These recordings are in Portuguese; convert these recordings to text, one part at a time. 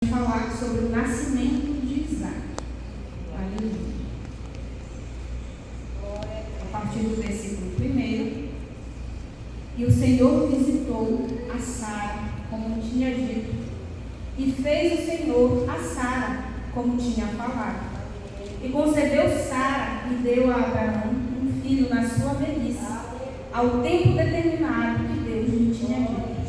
Falar sobre o nascimento de Isaac. Aleluia. A partir do versículo 1. E o Senhor visitou a Sara, como tinha dito, e fez o Senhor a Sara, como tinha falado. E concedeu Sara e deu a Abraão um filho na sua velhice, ao tempo determinado que Deus lhe tinha dito.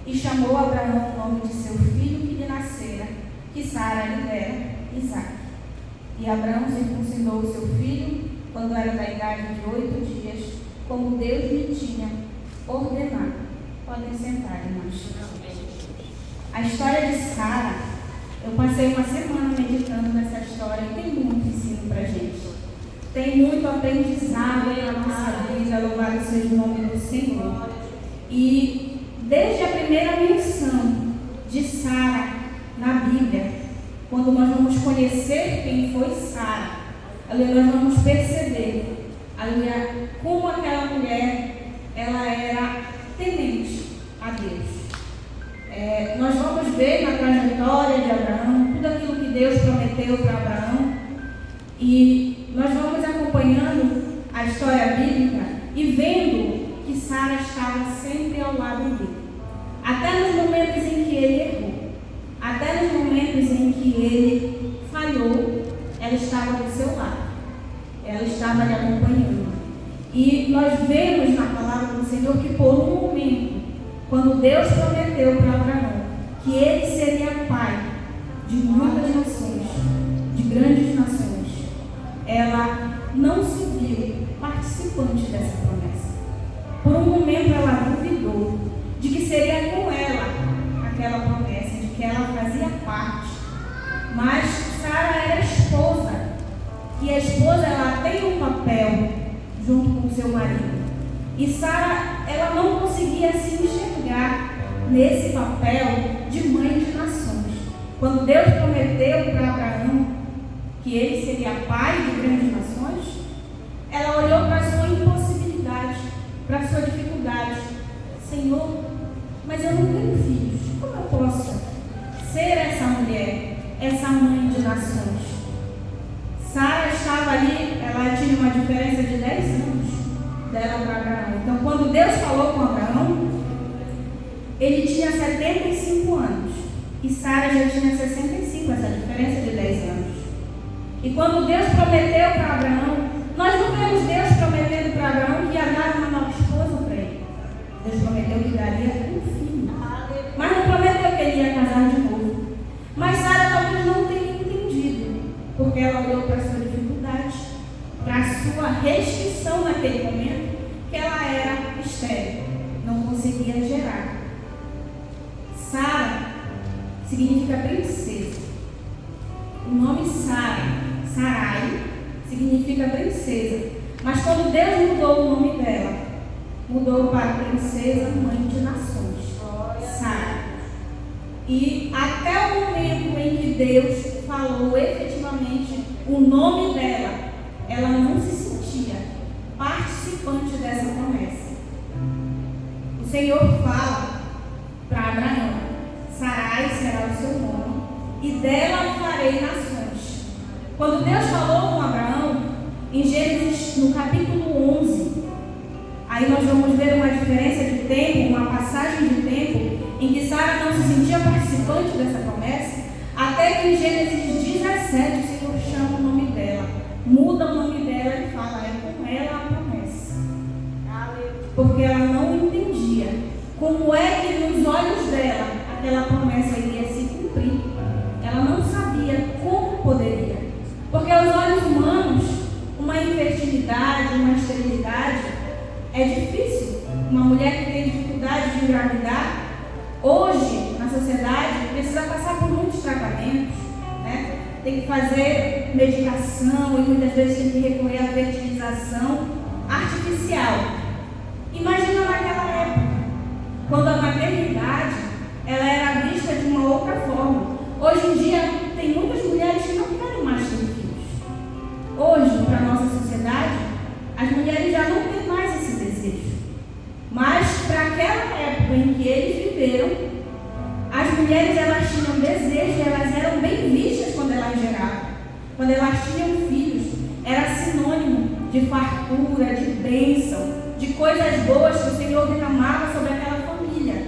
E chamou Abraão o nome de seu filho que lhe nascera, que Sara lhe dera, Isaque. E Abraão circuncidou o seu filho quando era da idade de 8 dias, como Deus lhe tinha ordenado. Podem sentar, irmãos. A história de Sara, eu passei uma semana meditando nessa história e tem muito ensino para a gente. Tem muito aprendizado na nossa vida, louvado seja o nome do Senhor. E desde a primeira menção de Sara na Bíblia, quando nós vamos conhecer quem foi Sara, nós vamos perceber como aquela mulher ela era temente a Deus. Nós vamos ver na trajetória de Abraão tudo aquilo que Deus prometeu para Abraão, e nós vamos acompanhando a história bíblica e vendo que Sara estava sempre ao lado dele, até nos momentos em que ele errou, até nos momentos em que ele falhou, ela estava do seu lado, ela estava lhe acompanhando. E nós vemos na palavra do Senhor que por um momento, quando Deus prometeu para Abraão que ele seria pai de muitas nações, de grandes nações, ela não se viu participante dessa promessa. Por um momento ela duvidou de que seria com ela aquela promessa, de que ela fazia parte. Mas Sara era esposa, e a esposa ela tem um papel junto com o seu marido. E Sara ela não conseguia se enxergar nesse papel de mãe de nações. Quando Deus prometeu para Abraão que ele seria pai de grandes nações, ela olhou para a sua impossibilidade, para a sua dificuldade. Senhor, mas eu não tenho filhos, como eu posso ser essa mulher, essa mãe de nações? Sara estava ali, ela tinha uma diferença de 10 anos dela para Abraão. Então, quando Deus falou com Abraão, ele tinha 75 anos e Sara já tinha 65, essa diferença de 10 anos. E quando Deus prometeu para Abraão, nós não vemos Deus prometendo para Abraão que ia dar uma nova esposa para ele. Deus prometeu que daria um filho, mas não prometeu que ele ia casar de novo. Mas Sara talvez não tenha entendido, porque ela olhou para a sua dificuldade, para a sua restrição naquele momento, que ela era estéril, não conseguia gerar. Sara significa princesa. O nome Sara, Sarai, significa princesa. Mas quando Deus mudou o nome dela, mudou para princesa, mãe de nações, Sara. E até o momento em que Deus falou efetivamente o nome dela, ela não se sentia participante dessa promessa. O Senhor fala para Abraão: Sarai será o seu nome, e dela farei nações. Quando Deus falou com Abraão, em Gênesis, no capítulo 11, aí nós vamos ver uma diferença de tempo, uma passagem de tempo, em que Sara não se sentia participante dessa promessa, até que em Gênesis 17 o Senhor chama o nome dela, muda o nome dela e fala: é com ela a promessa. Porque ela não entendia como é que nos olhos dela aquela promessa iria se cumprir. Ela não sabia como poderia. Porque aos olhos humanos, uma infertilidade, uma esterilidade é difícil. Uma mulher que tem dificuldade de engravidar, hoje, na sociedade, precisa passar por muitos tratamentos, né? Tem que fazer medicação e muitas vezes tem que recorrer à fertilização artificial. Imagina naquela época, quando a maternidade ela era vista de uma outra forma. Hoje em dia, tem muitas mulheres que não querem mais ter filhos. Hoje, para a nossa sociedade, as mulheres já não têm mais esse desejo. Mas, para aquela época em que eles viveram, as mulheres elas tinham desejo, elas quando elas tinham filhos, era sinônimo de fartura, de bênção, de coisas boas que o Senhor derramava sobre aquela família.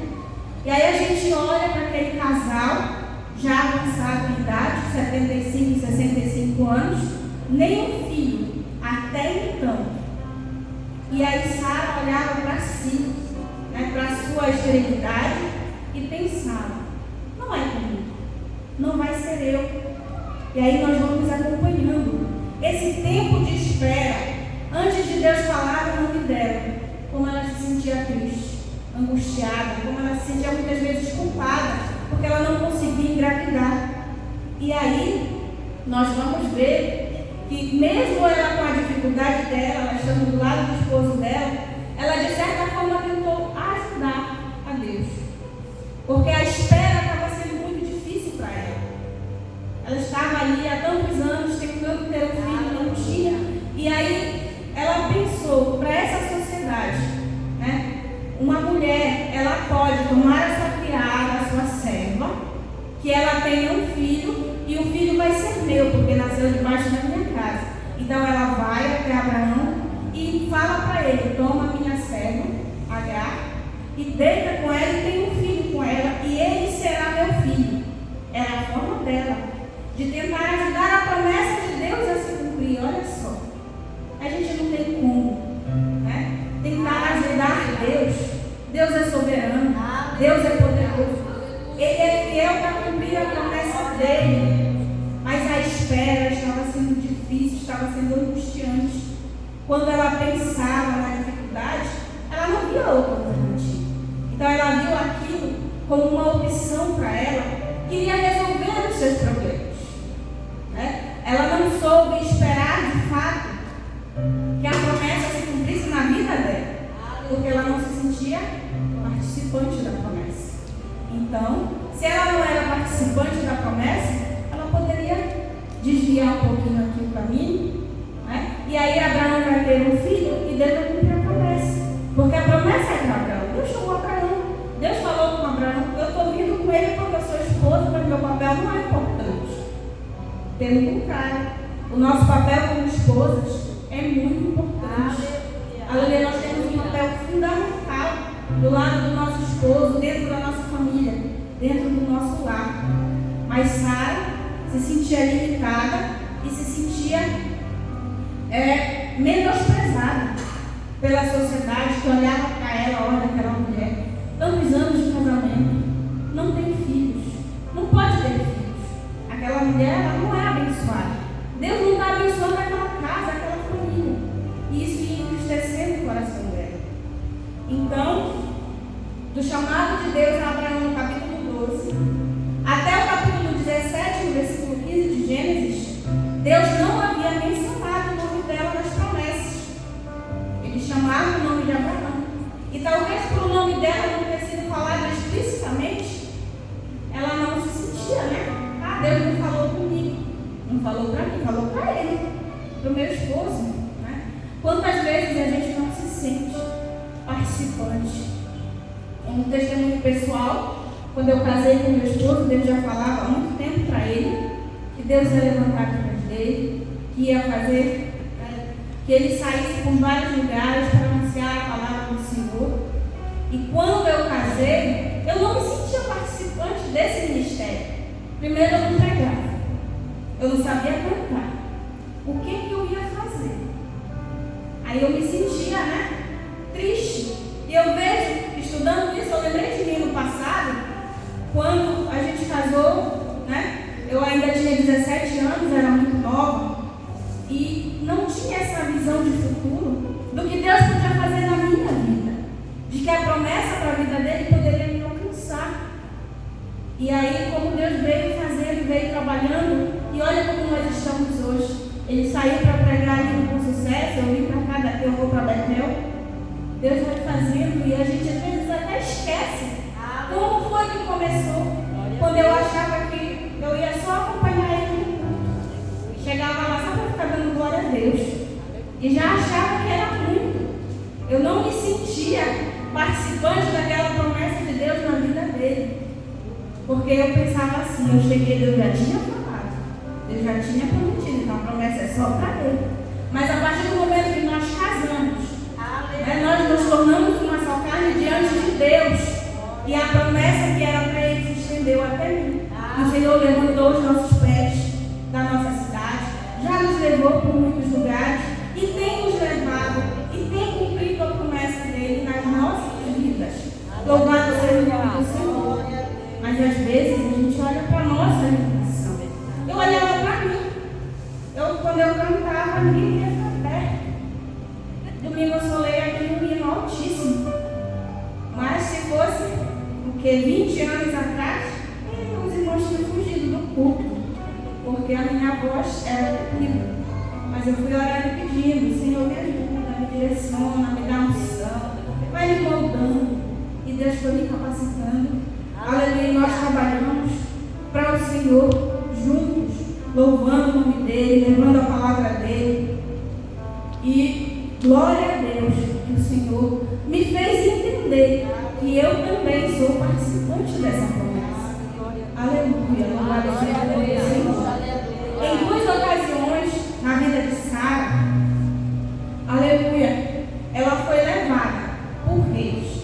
E aí a gente olha para aquele casal, já avançado em idade, 75 e 65 anos, nenhum filho, até então. E aí Sara olhava para si, para a sua esterilidade, e pensava: não é comigo, não vai ser eu. E aí nós vamos acompanhando esse tempo de espera, antes de Deus falar o nome dela, como ela se sentia triste, angustiada, como ela se sentia muitas vezes culpada, porque ela não conseguia engravidar. E aí nós vamos ver que mesmo ela com a dificuldade dela, ela estando do lado do esposo dela, ela de certa forma tentou ajudar a Deus, porque a espera estava sendo muito difícil para ela. Ela estava ali há tantos anos tentando ter um filho, não tinha. E aí ela pensou, para essa sociedade, uma mulher, ela pode tomar a sua criada, a sua serva, que ela tenha um filho, e o filho vai ser meu, porque nasceu debaixo da minha casa. Então ela vai até Abraão e fala para ele: toma minha serva, Agar, e deita com ela e tem um filho com ela, e ele será meu filho. Era a forma dela de tentar ajudar a promessa de Deus a se cumprir. Olha só, a gente não tem como, tentar ajudar Deus. Deus é soberano, Deus é poderoso, Ele é fiel para cumprir a promessa dele. Mas a espera estava sendo difícil, estava sendo angustiante. Quando ela pensava na dificuldade, ela não via outra alternativa. Então ela viu aquilo como uma opção para ela, que iria resolver os seus problemas. Ela não soube esperar de fato que a promessa se cumprisse na vida dela, porque ela não se sentia participante da promessa. Então, se ela não era participante da promessa, ela poderia desviar um pouquinho aqui o caminho, e aí Abraão vai ter um filho e Deus vai cumprir a promessa, porque a promessa é para Abraão. Deus chamou Abraão, Deus falou com Abraão: eu estou vindo com ele porque eu sou esposa, mas meu papel não é importante. Pelo contrário, o nosso papel como esposas é muito importante. Aleluia, nós temos um papel fundamental do lado do nosso esposo, dentro da nossa família, dentro do nosso lar. Mas Sara se sentia limitada e se sentia menosprezada pela sociedade, que olhava para ela: olha, aquela mulher, tantos anos de casamento, não tem filhos, não pode ter filhos. Aquela mulher, ela não é abençoada. Deus não está abençoando aquela casa, aquela família. E isso ia entristecendo o coração dela. Então, do chamado de Deus a Abraão no capítulo 12 até o capítulo 17, no versículo 15 de Gênesis, Deus não havia mencionado o nome dela nas promessas. Ele chamava o nome de Abraão. E talvez por o nome dela não ter sido falado explicitamente, ela não se sentia, Deus não falou comigo, não falou para mim, falou para ele, para o meu esposo. Quantas vezes a gente não se sente participante? Um testemunho pessoal: quando eu casei com meu esposo, Deus já falava há muito tempo para ele que Deus ia levantar a vida dele, que ia fazer que ele saísse por vários lugares para anunciar a palavra do Senhor. E quando eu casei, eu não me sentia participante desse ministério. Primeiro, eu não pregava, eu não sabia cantar. O que eu ia fazer? Aí eu me sentia, triste. E eu vejo, estudando isso, eu lembrei de mim no passado, quando a gente casou, eu ainda tinha 17 anos, era muito nova, e não tinha essa visão de futuro, do que Deus podia fazer na minha vida, de que a promessa para a vida dele poderia me alcançar. E aí, como Deus veio fazendo, veio trabalhando, e olha como nós estamos hoje. Ele saiu para pregar ali com sucesso, eu vim para cá, daqui eu vou para Betel. Deus vai fazendo, e a gente às vezes até esquece como foi que começou. Quando eu achava que eu ia só acompanhar ele no culto, chegava lá só para ficar dando glória a Deus, e já achava que era muito. Eu não me sentia participante daquela promessa de Deus na vida dele. Porque eu pensava assim: eu cheguei, Deus já tinha falado, Deus já tinha prometido, então a promessa é só para ele. Mas a partir do momento que nós casamos, nós nos tornamos uma só carne diante de Deus. E a promessa que era para ele se estendeu até mim. E o Senhor levantou os nossos pés da nossa cidade, já nos levou por muitos lugares e tem nos levado e tem cumprido a promessa dele nas nossas vidas. Louvado seja o nome do Senhor. Mas às vezes a gente olha para a nossa limitação. Eu olhava para mim. Quando eu cantava, ninguém ia ficar perto. Domingo eu solei aqui no hino altíssimo. Mas se fosse, 20 anos atrás, os irmãos tinham fugido do culto. Porque a minha voz era terrível. Mas eu fui orando e pedindo: Senhor, me ajuda, me direciona, me dá unção, vai me moldando. E Deus foi me capacitando. Aleluia, nós trabalhamos para o Senhor juntos, louvando o nome dEle, levando a palavra dEle. E glória a Deus que o Senhor me fez entender que eu também sou participante dessa promessa. Aleluia, louvado seja o nome do Senhor. Em 2 ocasiões na vida de Sara, aleluia, ela foi levada por reis.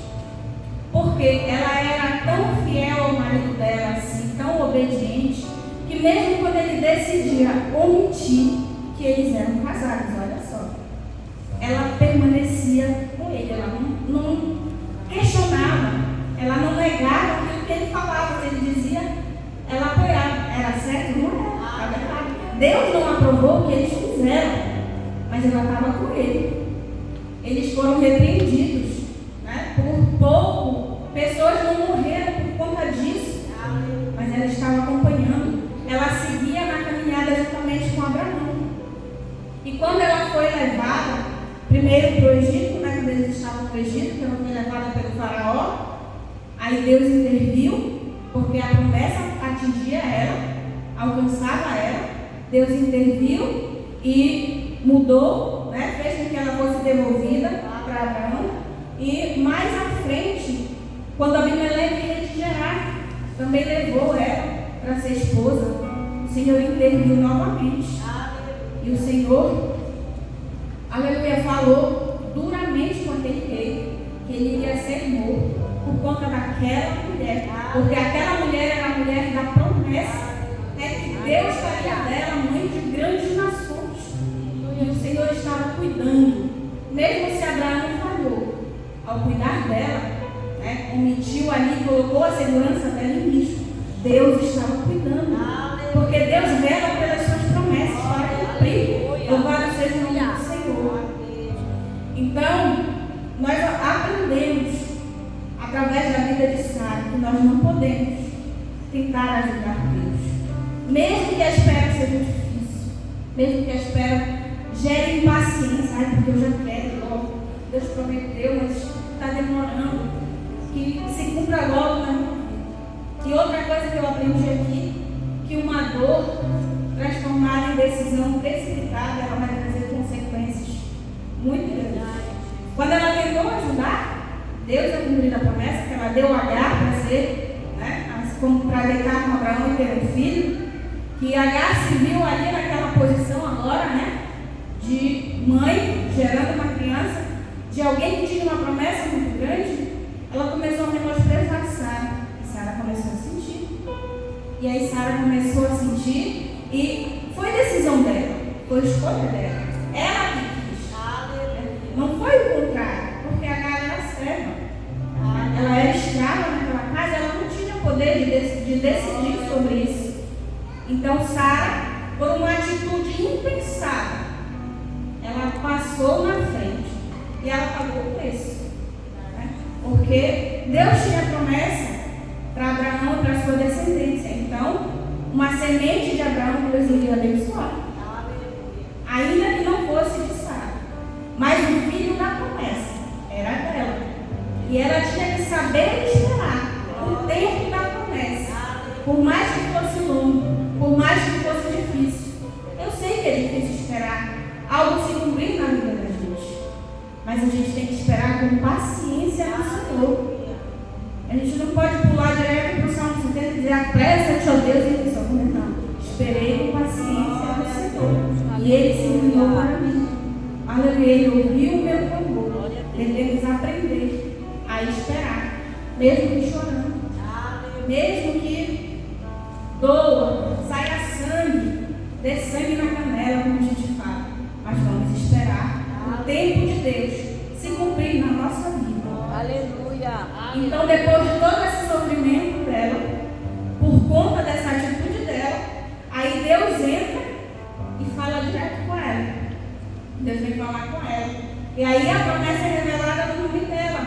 Porque ela era tão fiel ao marido dela, assim, tão obediente, que mesmo quando ele decidia omitir que eles eram casados, olha só, ela permanecia com ele, ela não questionava, ela não negava aquilo que ele falava, se ele dizia, ela apoiava. Era certo? Não era, era verdade. Deus não aprovou o que eles fizeram, mas ela estava com ele. Eles foram repreendidos, né? Por pouco. Pessoas não morreram por conta disso, mas ela estava acompanhando. Ela seguia na caminhada juntamente com Abraão. E quando ela foi levada, primeiro para o Egito, né, quando eles estavam no Egito, que ela foi levada pelo faraó, aí Deus interviu, porque a promessa atingia ela, alcançava ela. Deus interviu e mudou, né, fez com que ela fosse devolvida para Abraão. E mais à frente, quando Abimeleque, rei de Gerar, também levou ela para ser esposa, o Senhor interviu novamente. E o Senhor, aleluia, falou duramente com aquele rei que ele iria ser morto por conta daquela mulher. Porque aquela mulher era a mulher da promessa, né, que Deus faria dela mãe de grandes nações. E o Senhor estava cuidando, mesmo se Abraão falhou ao cuidar dela, né, omitiu ali, colocou a segurança dela em risco. Deus estava cuidando, porque Deus vela pelas suas promessas para cumprir. Louvado seja o nome do Senhor. Então, nós aprendemos através da vida de Sara que nós não podemos tentar ajudar Deus, mesmo que a espera seja difícil, mesmo que a espera gere impaciência. Porque eu já quero logo, Deus prometeu, mas está demorando. Que se cumpra logo na minha vida. E outra coisa que eu aprendi aqui, que uma dor transformada em decisão precipitada, ela vai trazer consequências muito grandes. Quando ela tentou ajudar Deus a cumprir a promessa, que ela deu Agar para ser, né, para deitar com Abraão e ter um filho, que Agar se viu ali naquela posição agora, né, de mãe, gerando uma criança, de alguém que tinha uma promessa muito grande. Ela começou a menosprezar Sara. E Sara começou a sentir. E aí Sara começou a sentir. E foi decisão dela. Foi escolha dela. Ela que quis. Não foi o contrário. Porque Agar era serva. Ela era escrava naquela casa. Ela não tinha poder de decidir sobre isso. Então Sara, por uma atitude impensada, ela passou na frente. E ela pagou o preço. Porque Deus tinha promessa para Abraão e para sua descendência. Então, uma semente de Abraão Deus iria abençoar. Ainda que não fosse de Sara. Mas o filho da promessa era dela. E ela tinha que saber esperar o tempo da promessa. Por mais que fosse longo, por mais que fosse difícil. Eu sei que é difícil esperar algo se cumprir na vida da gente. Mas a gente tem que esperar com paciência no Senhor. A gente não pode pular direto para o Salmo 70 e dizer: apressa-te, ó Deus, e não. Esperei com paciência. E ele se inclinou para mim. Aleluia. Ele ouviu o meu clamor. Devemos aprender a esperar, mesmo que chorando, mesmo que doa, saia sangue, dê sangue na canela, como a gente fala. Mas vamos esperar o tempo de Deus se cumprir na nossa vida. Aleluia. Então, depois de todo esse sofrimento dela, por conta dessa atitude dela, aí Deus entra e fala direto com ela. Deus vem falar com ela. E aí a promessa é revelada no nome dela.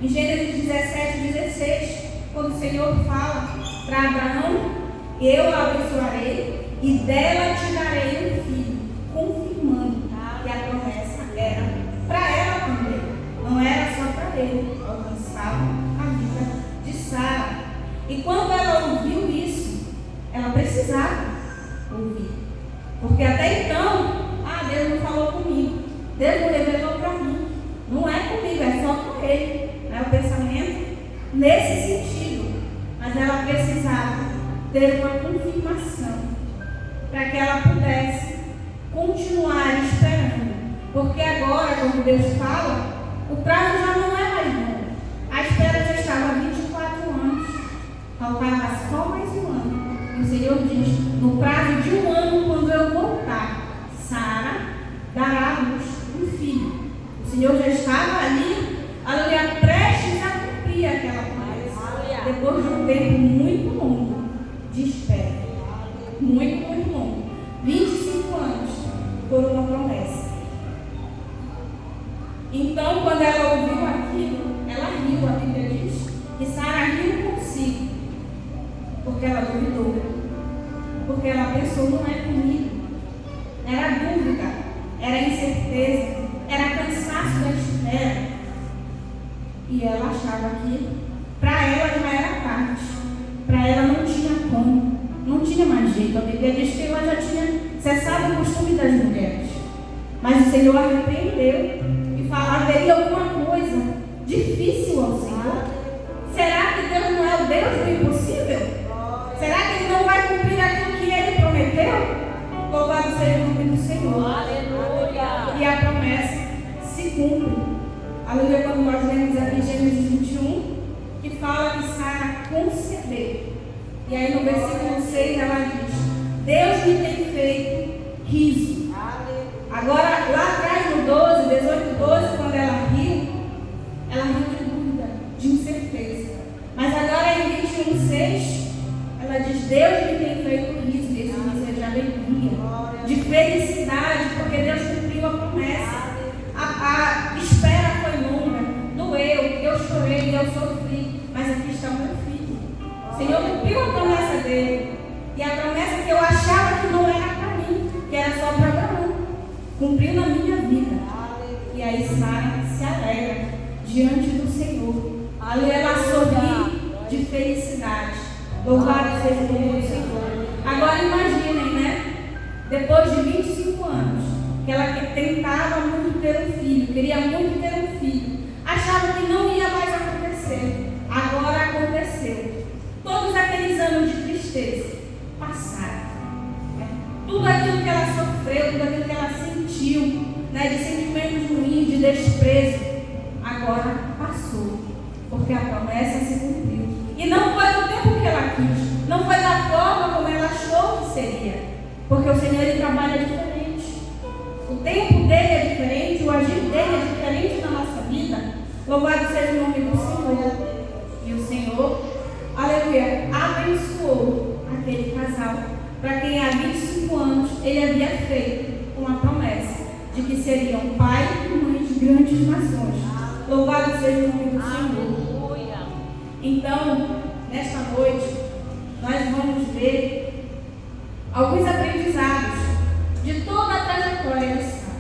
Em Gênesis 17:16, quando o Senhor fala para Abraão: eu a abençoarei e dela te darei um filho, confirmando que a promessa era para ela também. Não era só para ele, alcançava a vida de Sara. E quando ela ouviu isso, ela precisava ouvir. Porque até então, Deus não falou comigo. Deus não revelou para mim. Não é comigo, é só com ele. O pensamento nesse sentido. Mas ela precisava ter uma confirmação para que ela pudesse continuar esperando. Porque agora, quando Deus fala, o prazo já não é mais longo. A espera já estava há 24 anos. Faltava só mais um ano. E o Senhor diz: no prazo de um ano, quando eu voltar, Sara dará à luz um filho. O Senhor já estava ali, aleluia, prestes a cumprir aquela promessa. Depois de um tempo muito longo de espera. Muito, muito longo. 25 anos por uma promessa. Então, quando ela ouviu aquilo, ela riu. A Bíblia diz que Sara riu consigo. Porque ela duvidou. Porque ela pensou: não é comigo. Era dúvida, era incerteza, era cansaço da espera. E ela achava que para ela já era tarde. Para ela não tinha como, não tinha mais jeito. A Bíblia diz que ela já tinha cessado o costume das mulheres. Mas o Senhor a repreendeu e falou: haveria alguma coisa difícil ao Senhor? Será que Deus não é o Deus do impossível? Será que Ele não vai cumprir aquilo que Ele prometeu? Louvado seja o nome do Senhor. Aleluia. E a promessa se cumpre. Aleluia, quando nós lemos aqui Gênesis 21, que fala que Sara concebeu. E aí no versículo 6 ela diz: Deus me tem feito riso. Agora, lá atrás no 18:12, quando ela riu de dúvida, de incerteza. Mas agora em 21:6, ela diz: Deus me tem feito riso. Esse riso é de alegria, de felicidade, porque Deus cumpriu a promessa. A espera foi longa, doeu, eu chorei, eu sofri, mas aqui está o meu filho. O Senhor cumpriu a promessa dele. E a promessa que eu achava que não era para mim, que era só para Abraão, cumpriu na minha vida. E aí Sara se alegra diante do Senhor. Ali ela sorri de felicidade. Louvado seja o nome do Senhor. Agora imaginem, né? Depois de 25 anos, que ela tentava muito ter um filho, queria muito ter um filho, achava que não ia mais acontecer. Agora aconteceu. Todos aqueles anos de tristeza passaram. Tudo aquilo que ela sofreu, tudo aquilo que ela sentiu, né, de sentimentos ruins, de desprezo, agora passou. Porque a promessa se cumpriu. E não foi no tempo que ela quis, não foi da forma como ela achou que seria. Porque o Senhor, Ele trabalha diferente. O tempo dele é diferente, o agir dele é diferente na nossa vida. Louvado seja o nome do Senhor. E o Senhor, aleluia, abençoou aquele casal, para quem há 25 anos Ele havia feito uma promessa de que seriam pai e mãe de grandes nações. Louvado seja o nome do Senhor. Então, nesta noite, nós vamos ver alguns aprendizados de toda a trajetória de Sara.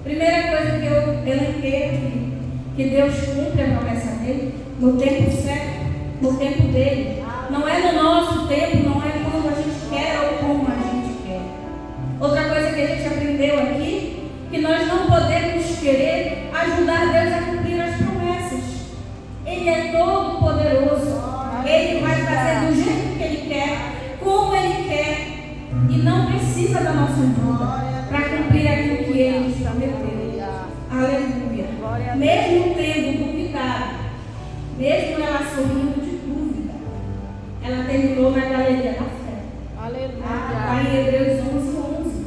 Primeira coisa que eu elenquei aqui, que Deus cumpre a promessa dele no tempo certo, no tempo dele. Não é no nosso tempo, não é quando a gente quer ou como a gente quer. Outra coisa que a gente aprendeu aqui, que nós não podemos querer ajudar Deus a cumprir as promessas. Ele é todo poderoso. Ele vai fazer do jeito que Ele quer, como Ele quer, e não precisa da nossa ajuda para terminou na galeria da fé. Lá em Aleluia. Hebreus 11:11.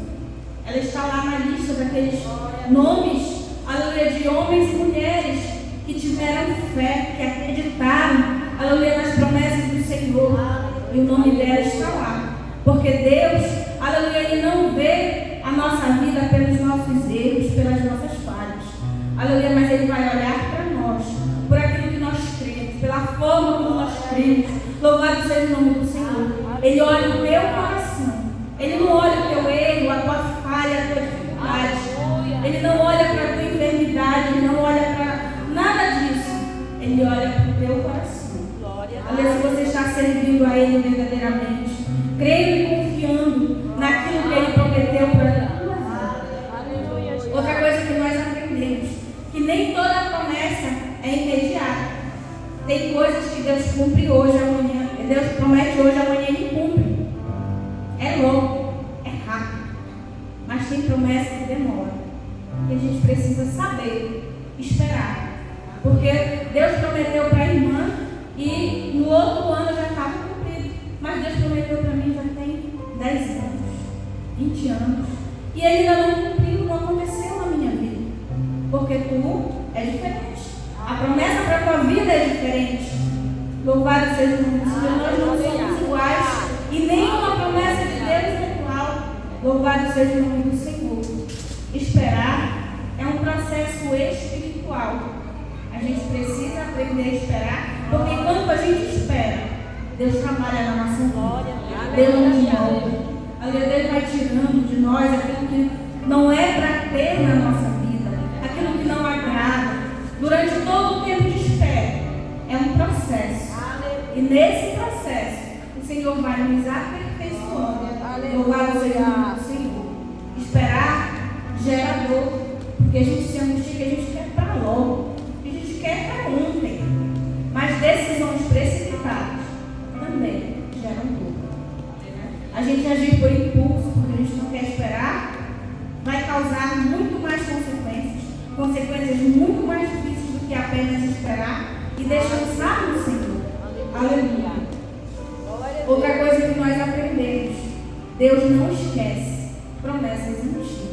Ela está lá na lista daqueles nomes, aleluia, de homens e mulheres que tiveram fé, que acreditaram, aleluia, nas promessas do Senhor. E o nome dela está lá. Porque Deus, aleluia, Ele não vê a nossa vida pelos nossos erros, pelas nossas falhas. Aleluia, mas Ele vai olhar para nós, por aquilo que nós cremos, pela forma como nós cremos. Louvado seja o nome do Senhor. Ele olha o teu coração. Ele não olha o teu erro, a tua falha, a tua dificuldade. Ele não olha para a tua enfermidade, Ele não olha para nada disso. Ele olha para o teu coração. Aleluia, se você está servindo a Ele verdadeiramente, crendo e confiando naquilo que Ele prometeu para a tua vida. Outra coisa que nós aprendemos, que nem toda promessa é imediata. Tem coisas que Deus cumpre hoje, amanhã. Deus promete hoje, amanhã Ele cumpre. É logo, é rápido. Mas tem promessa que demora. E a gente precisa saber esperar. Porque Deus prometeu para a irmã e no outro ano já estava cumprido. Mas Deus prometeu para mim já tem 10 anos, 20 anos. E Ele ainda não cumpriu, não aconteceu na minha vida. Porque tu é diferente. A promessa para a tua vida é diferente. Louvado seja o nome do Senhor. Nós não somos iguais. E nenhuma promessa de Deus é igual. Louvado seja o nome do Senhor. Esperar é um processo espiritual. A gente precisa aprender a esperar. Porque enquanto a gente espera, Deus trabalha na nossa vida. Deus nos molda. Deus vai tirando de nós aquilo que não é para ter na nossa vida. Aquilo que não agrada. Durante todo o tempo de espera, é um processo. E nesse processo, o Senhor vai nos aperfeiçoando. Louvado seja o nome do Senhor. Esperar gera dor, porque a gente se angustia, que a gente quer para logo, que a gente quer para ontem. Mas decisões precipitadas também geram dor. A gente agir por impulso, porque a gente não quer esperar, vai causar muito mais consequências muito mais difíceis do que apenas esperar e descansar no Senhor. Aleluia. Outra coisa que nós aprendemos: Deus não esquece promessas antigas.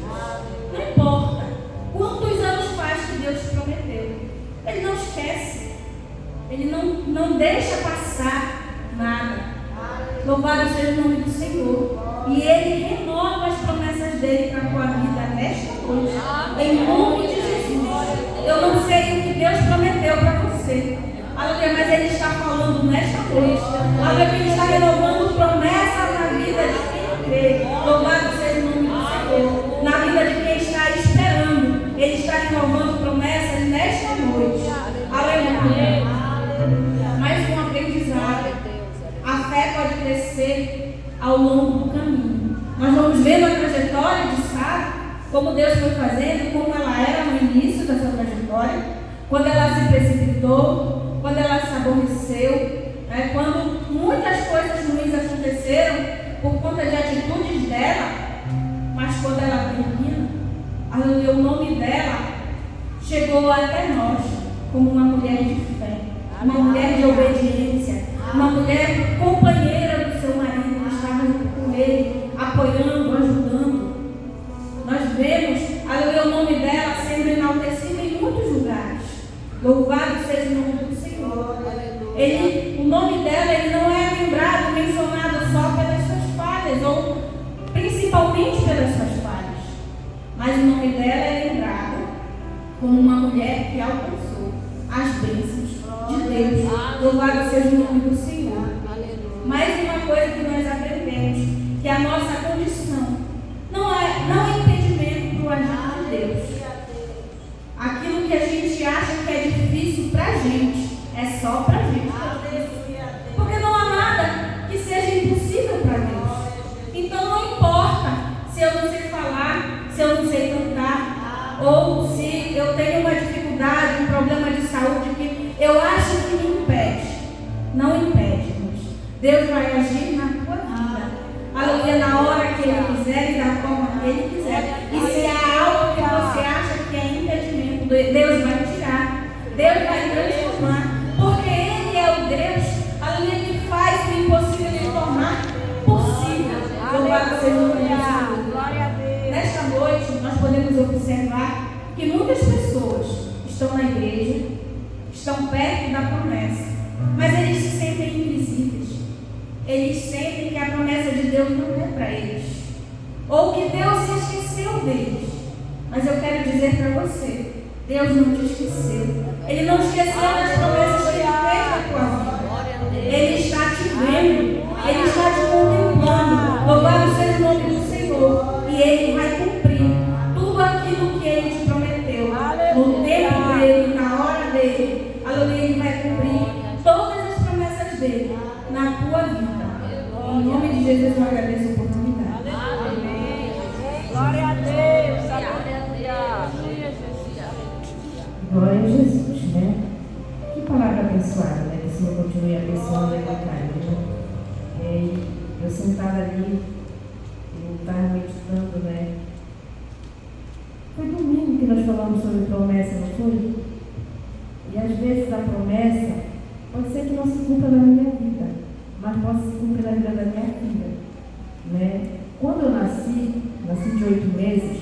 Não importa quantos anos faz que Deus te prometeu, Ele não esquece. Ele não deixa passar nada. Louvado seja o nome do Senhor. E Ele renova as promessas dele para a tua vida nesta noite. Em nome de Jesus. Eu não sei o que Deus prometeu para você. Aleluia, mas Ele está falando nesta noite. Aleluia, que Ele está renovando promessas na vida de quem crê. Louvado seja o nome do Senhor. Na vida de quem está esperando. Ele está renovando promessas nesta noite. Aleluia. Mais um aprendizado. A fé pode crescer ao longo do caminho. Nós vamos vendo a trajetória de Sara, como Deus foi fazendo, como ela era no início da sua trajetória, quando ela se precipitou, quando ela se aborreceu, quando muitas coisas ruins aconteceram por conta de atitudes dela, mas quando ela termina, aleluia, o nome dela chegou até nós como uma mulher de fé, uma mulher de obediência, uma mulher companheira do seu marido, que estava com ele, apoiando, ajudando. Nós vemos, aleluia, o nome dela sendo enaltecido em muitos lugares. Louvado seja o nome do Senhor. O nome dela não é lembrado, mencionado só pelas suas falhas, ou principalmente pelas suas falhas. Mas o nome dela é lembrado como uma mulher que alcançou as bênçãos de Deus. Louvado seja o nome do Senhor. Mais uma coisa que nós aprendemos, que a nossa condição não é impedimento para o agir de Deus. Aquilo que a gente acha que é difícil para a gente, é só para a gente. Porque não há nada que seja impossível para Deus. Então não importa se eu não sei falar, se eu não sei cantar, ou se eu tenho uma dificuldade, um problema de saúde que eu acho que me impede. Não impede, irmãos. Deus vai agir na tua vida. Aleluia, na hora que Ele quiser e da forma que Ele quiser. E se há algo que você acha que é impedimento, Deus vai tirar. Deus vai transformar. Porque Ele é o Deus, aleluia, que faz o impossível Louvado seja o nome do Senhor. Glória a Deus. Nesta noite, nós podemos observar que muitas pessoas estão na igreja, estão perto da promessa, mas eles se sentem invisíveis. Eles sentem que a promessa de Deus não é para eles, ou que Deus se esqueceu deles. Mas eu quero dizer para você, Deus não te esqueceu. Ele não esqueceu das promessas que Ele fez na tua vida. Ele está te vendo, Ele está te contemplando. Louvado seja o nome do Senhor. E Ele vai cumprir tudo aquilo que Ele te prometeu. No tempo dEle, na hora dEle. Aleluia, Ele vai cumprir todas as promessas dEle na tua vida. Em nome de Jesus, eu agradeço a oportunidade. Amém. Glória a Deus. Aleluia. Glória a Jesus, né? Que palavra abençoada, né? Que o Senhor continue abençoando e levantando, né? Eu sentada ali, eu estava meditando, né? Foi domingo que nós falamos sobre promessa, não foi? E às vezes a promessa pode ser que não se cumpra na minha vida, mas pode se cumprir na vida da minha filha, né? Quando eu nasci de 8 meses,